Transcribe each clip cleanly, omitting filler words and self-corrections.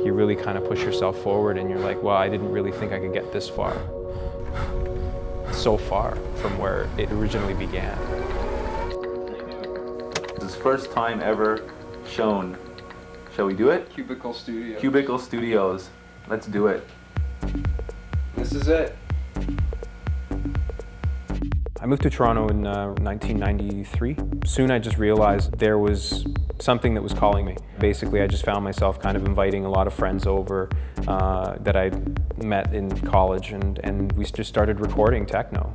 you really kind of push yourself forward and you're like, wow, I didn't really think I could get this far. So far from where it originally began. This is first time ever shown. Shall we do it? Cubicle Studios. Cubicle Studios. Let's do it. This is it. I moved to Toronto in 1993. Soon I just realized there was something that was calling me. Basically, I just found myself kind of inviting a lot of friends over that I met in college, and we just started recording techno.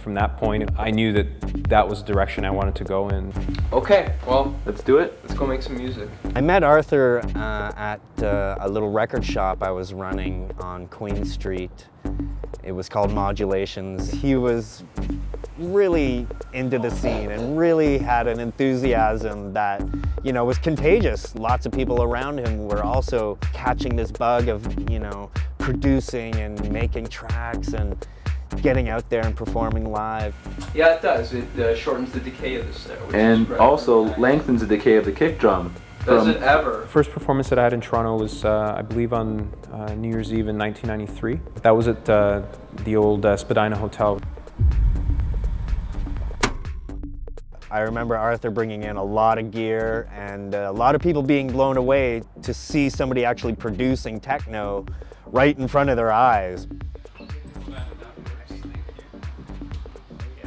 From that point, I knew that that was the direction I wanted to go in. Okay, well, Let's do it. let's go make some music. I met Arthur at a little record shop I was running on Queen Street. It was called Modulations. He was really into the scene and really had an enthusiasm that, you know, was contagious. Lots of people around him were also catching this bug of, you know, producing and making tracks and getting out there and performing live. Yeah, it does. It shortens the decay of the snare. And also lengthens the decay of the kick drum. Does it ever? First performance that I had in Toronto was, I believe, on New Year's Eve in 1993. That was at the old Spadina Hotel. I remember Arthur bringing in a lot of gear and a lot of people being blown away to see somebody actually producing techno right in front of their eyes.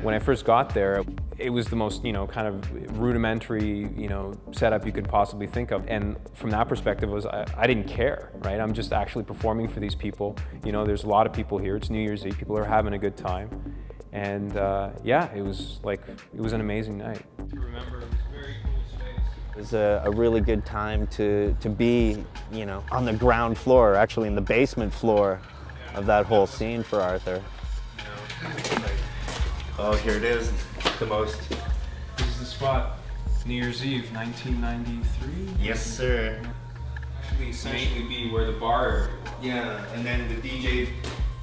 When I first got there, it was the most, you know, kind of rudimentary, you know, setup you could possibly think of. And from that perspective, I didn't care, right? I'm just actually performing for these people. You know, there's a lot of people here. It's New Year's Eve. People are having a good time. And yeah, it was an amazing night. To remember, it was a very cool space. It was a really good time to be, you know, on the ground floor, actually in the basement floor of that whole scene for Arthur. Oh, here it is, the most. This is the spot. New Year's Eve, 1993. Yes, sir. Actually, essentially be where the bar. Yeah, and then the DJ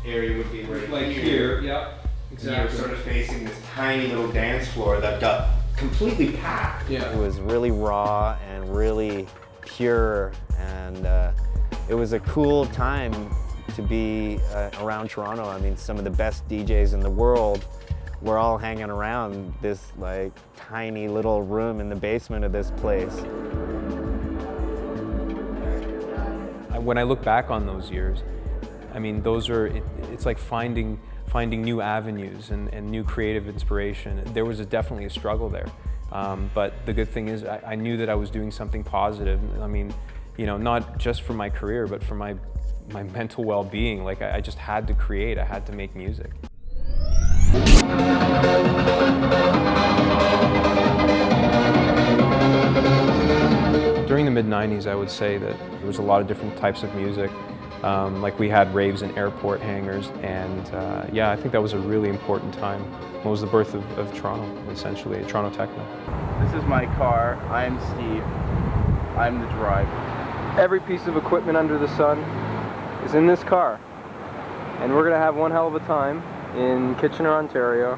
area would be right Like here. here, yeah, You're exactly. sort of facing this tiny little dance floor that got completely packed. Yeah. It was really raw and really pure, and it was a cool time to be around Toronto. I mean, some of the best DJs in the world were all hanging around this like tiny little room in the basement of this place. When I look back on those years, I mean, it's like finding new avenues and new creative inspiration. There was definitely a struggle there. But the good thing is I knew that I was doing something positive. I mean, you know, not just for my career, but for my mental well-being. Like I just had to create, I had to make music. During the mid-90s, I would say that there was a lot of different types of music. Like we had raves in airport hangars, and yeah, I think that was a really important time. It was the birth of Toronto, essentially, Toronto techno. This is my car. I'm Steve. I'm the driver. Every piece of equipment under the sun is in this car. And we're gonna have one hell of a time in Kitchener, Ontario,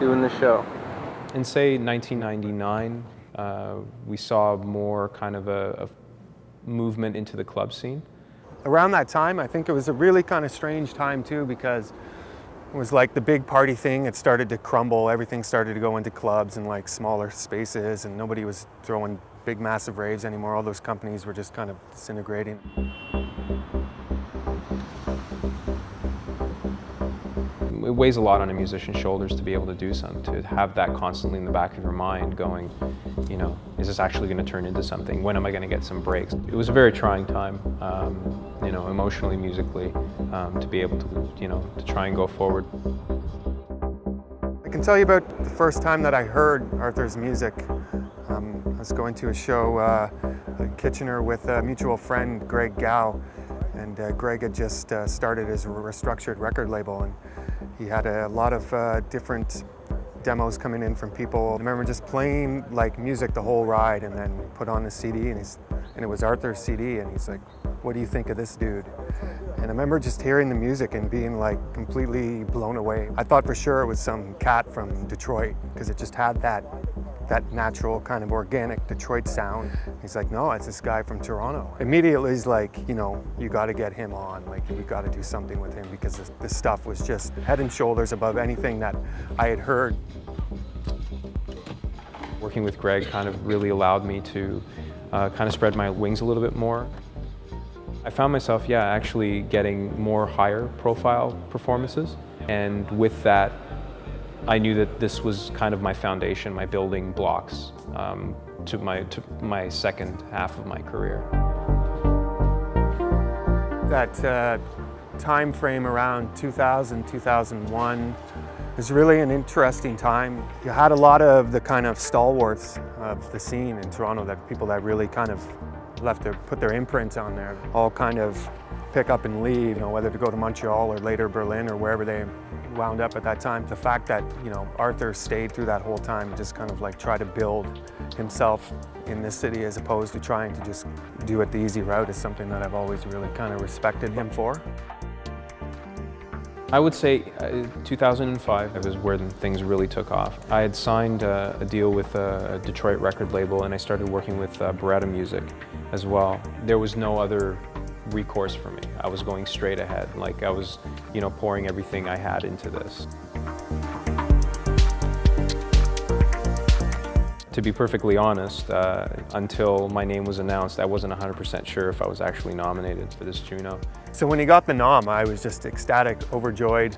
doing the show. In, say, 1999, we saw more kind of a movement into the club scene. Around that time, I think it was a really kind of strange time too, because it was like the big party thing, it started to crumble, everything started to go into clubs and like smaller spaces, and nobody was throwing big massive raves anymore. All those companies were just kind of disintegrating. It weighs a lot on a musician's shoulders to be able to do something, to have that constantly in the back of your mind going, you know, is this actually going to turn into something? When am I going to get some breaks? It was a very trying time, you know, emotionally, musically, to be able to, you know, to try and go forward. I can tell you about the first time that I heard Arthur's music. I was going to a show in Kitchener with a mutual friend, Greg Gow, and Greg had just started his restructured record label, and he had a lot of different demos coming in from people. I remember just playing like music the whole ride, and then put on the CD, and it was Arthur's CD, and he's like, "What do you think of this dude?" And I remember just hearing the music and being like completely blown away. I thought for sure it was some cat from Detroit, because it just had that that natural kind of organic Detroit sound. He's like, no, it's this guy from Toronto. Immediately he's like, you know, you got to get him on. Like, we got to do something with him because this stuff was just head and shoulders above anything that I had heard. Working with Greg kind of really allowed me to kind of spread my wings a little bit more. I found myself, yeah, actually getting more higher profile performances. And with that, I knew that this was kind of my foundation, my building blocks to my second half of my career. That time frame around 2000, 2001 was really an interesting time. You had a lot of the kind of stalwarts of the scene in Toronto, that people that really kind of put their imprint on there, all kind of pick up and leave, you know, whether to go to Montreal or later Berlin or wherever they wound up at that time. The fact that, you know, Arthur stayed through that whole time and just kind of like try to build himself in this city as opposed to trying to just do it the easy route is something that I've always really kind of respected him for. I would say 2005 was where things really took off. I had signed a deal with a Detroit record label, and I started working with Beretta Music as well. There was no other recourse for me. I was going straight ahead. Like, I was, you know, pouring everything I had into this. To be perfectly honest, until my name was announced, I wasn't 100% sure if I was actually nominated for this Juno. So when he got the nom, I was just ecstatic, overjoyed,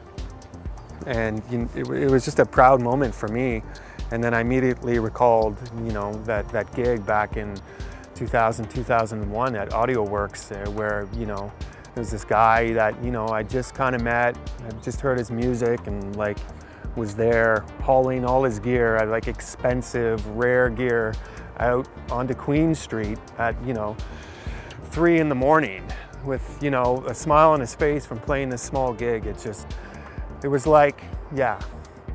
and it was just a proud moment for me. And then I immediately recalled, you know, that gig back in 2000, 2001 at AudioWorks, where, you know, there was this guy that, you know, I just kind of met, I just heard his music, and like was there hauling all his gear, like expensive, rare gear, out onto Queen Street at, you know, 3 in the morning with, you know, a smile on his face from playing this small gig. It was like, yeah,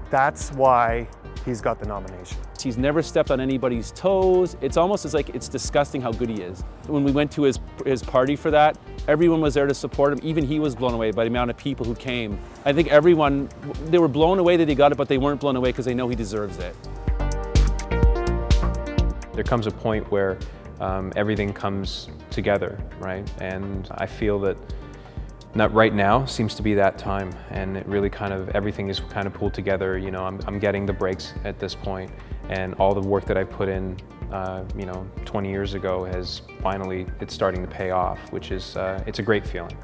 that's why he's got the nomination. He's never stepped on anybody's toes. It's almost as like it's disgusting how good he is. When we went to his party for that, everyone was there to support him. Even he was blown away by the amount of people who came. I think everyone, they were blown away that he got it, but they weren't blown away because they know he deserves it. There comes a point where everything comes together, right? And I feel that right now seems to be that time, and it really kind of, everything is kind of pulled together. You know, I'm getting the breaks at this point, and all the work that I put in, you know, 20 years ago has finally, it's starting to pay off, which is, it's a great feeling.